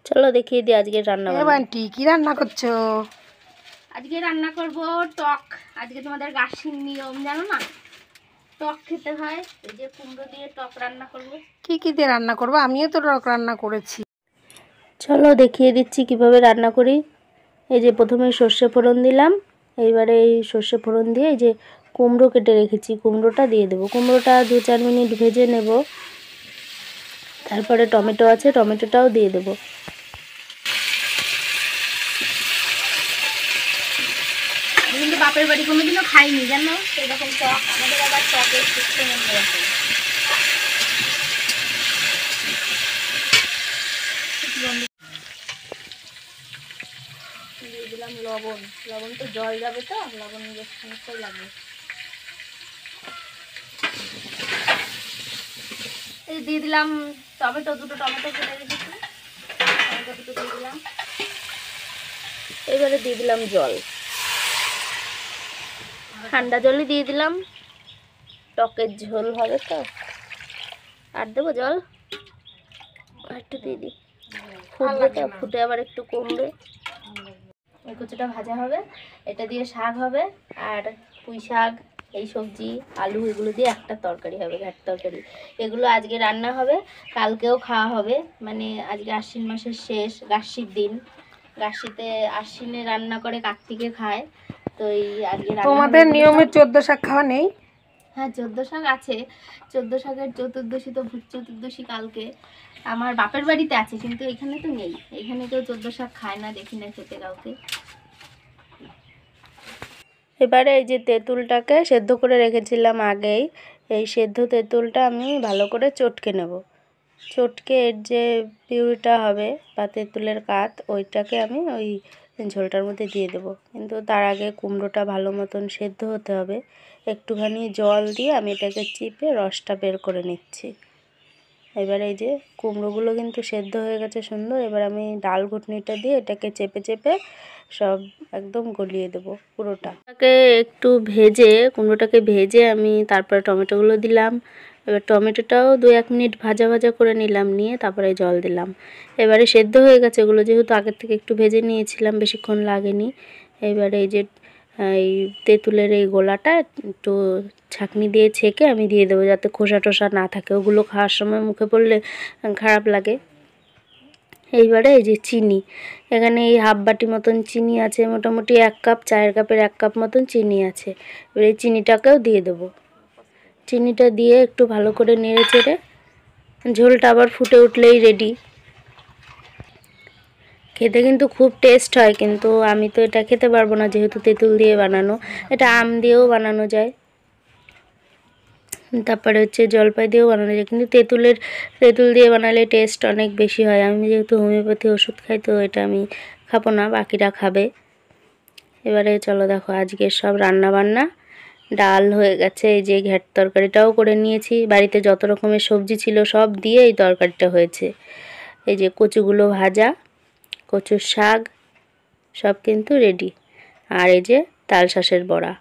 চলো দেখিয়ে দিই আজকে রান্না। বান্টি কি রান্না করছো? আজকে রান্না করব টক। আজকে তোমাদের গাছের নিয়ম জানো না, টক খেতে হয়। এই যে কুমড়ো দিয়ে টক রান্না করব। কি কি দিয়ে রান্না করবো? আমিও তো টক রান্না করেছি। চলো দেখিয়ে দিচ্ছি কিভাবে রান্না করি। এই যে প্রথমে সর্ষে ফোড়ন দিলাম, এইবারে এই সর্ষে ফোড়ন দিয়ে এই যে কুমড়ো কেটে রেখেছি কুমড়োটা দিয়ে দেবো। কুমড়োটা 2-4 মিনিট ভেজে নেব। তারপরে টমেটো আছে, টমেটোটাও দিয়ে দেবো। কিন্তু বাপের বাড়ি কোনোদিনও খাইনি জানো সেরকম টক। আমাদের আবার টকের সিস্টেম অন্যরকম। দিয়ে দিলাম লবণ। লবণ তো জল যাবে, তো লবণ বেশ খানিকটাই লাগবে। এই দিয়ে দিলাম টমেটো, দুটো টমেটো কেটে রেখেছি, টমেটো দুটো দিয়ে দিলাম। এবারে দিয়ে দিলাম জল, ঠান্ডা জলই দিয়ে দিলাম, টকের ঝোল হবে তো। আর দেবো জল, একটু দিয়ে দিই, ফুটবে তো, ফুটে আবার একটু কমবে। এই কচুটা ভাজা হবে, এটা দিয়ে শাক হবে, আর পুঁই শাক, এই সবজি, আলু, এগুলো দিয়ে একটা তরকারি হবে, ঘাট তরকারি। এগুলো আজকে রান্না হবে, কালকেও খাওয়া হবে। মানে আজকে আশ্বিন মাসের শেষ, গাছির দিন। গাছিতে আশ্বিনে রান্না করে কার্তিকে খায়, তো এই আজকে তোমাদের নিয়মে 14 শাক খাওয়া নেই? হ্যাঁ 14 শাক আছে। 14 শাকের চতুর্দশী তো ভূত চতুর্দশী কালকে। আমার বাপের বাড়িতে আছে, কিন্তু এখানে তো নেই। এখানে কেউ 14 শাক খায় না, দেখি না খেতে কাউকে। এবারে এই যে তেঁতুলটাকে সেদ্ধ করে রেখেছিলাম আগেই, এই সেদ্ধ তেঁতুলটা আমি ভালো করে চটকে নেব। চটকে এর যে পিউরিটা হবে বা তেঁতুলের কাত, ওইটাকে আমি ওই ঝোলটার মধ্যে দিয়ে দেবো। কিন্তু তার আগে কুমড়োটা ভালো মতন সেদ্ধ হতে হবে। একটুখানি জল দিয়ে আমি এটাকে চিপে রসটা বের করে নিচ্ছি। এবার এই যে কুমড়োগুলো কিন্তু সেদ্ধ হয়ে গেছে সুন্দর। এবার আমি ডাল ঘুটনিটা দিয়ে এটাকে চেপে চেপে সব একদম গলিয়ে দেবো পুরোটা। এটাকে একটু ভেজে, কুমড়োটাকে ভেজে আমি তারপরে টমেটোগুলো দিলাম। এবার টমেটোটাও 2-1 মিনিট ভাজা ভাজা করে নিলাম, নিয়ে তারপরে জল দিলাম। এবারে সেদ্ধ হয়ে গেছে এগুলো, যেহেতু আগের থেকে একটু ভেজে নিয়েছিলাম, বেশিক্ষণ লাগেনি। এবারে এই যে এই তেঁতুলের এই গোলাটা একটু ছাঁকনি দিয়ে ছেঁকে আমি দিয়ে দেবো, যাতে খোসা টোসা না থাকে, ওগুলো খাওয়ার সময় মুখে পড়লে খারাপ লাগে। এইবারে এই যে চিনি, এখানে এই হাফ বাটি মতন চিনি আছে, মোটামুটি 1 কাপ, চায়ের কাপের 1 কাপ মতন চিনি আছে। এবার এই চিনিটাকেও দিয়ে দেবো। চিনিটা দিয়ে একটু ভালো করে নেড়ে চেড়ে, ঝোলটা আবার ফুটে উঠলেই রেডি। খেতে কিন্তু খুব টেস্ট হয়, কিন্তু আমি তো এটা খেতে পারবো না যেহেতু তেঁতুল দিয়ে বানানো। এটা আম দিয়েও বানানো যায়, তারপরে হচ্ছে জলপাই দিয়েও বানানো যায়, কিন্তু তেঁতুল দিয়ে বানালে টেস্ট অনেক বেশি হয়। আমি যেহেতু হোমিওপ্যাথি ওষুধ খাই, তো এটা আমি খাবো না, বাকিরা খাবে। এবারে চলো দেখো আজকে সব রান্না বান্না। ডাল হয়ে গেছে, এই যে ঘ্যাট তরকারিটাও করে নিয়েছি, বাড়িতে যত রকমের সবজি ছিল সব দিয়ে এই তরকারিটা হয়েছে। এই যে কচুগুলো ভাজা, কচুর শাক, সব কিন্তু রেডি। আর এই যে তাল শাঁসের বড়া।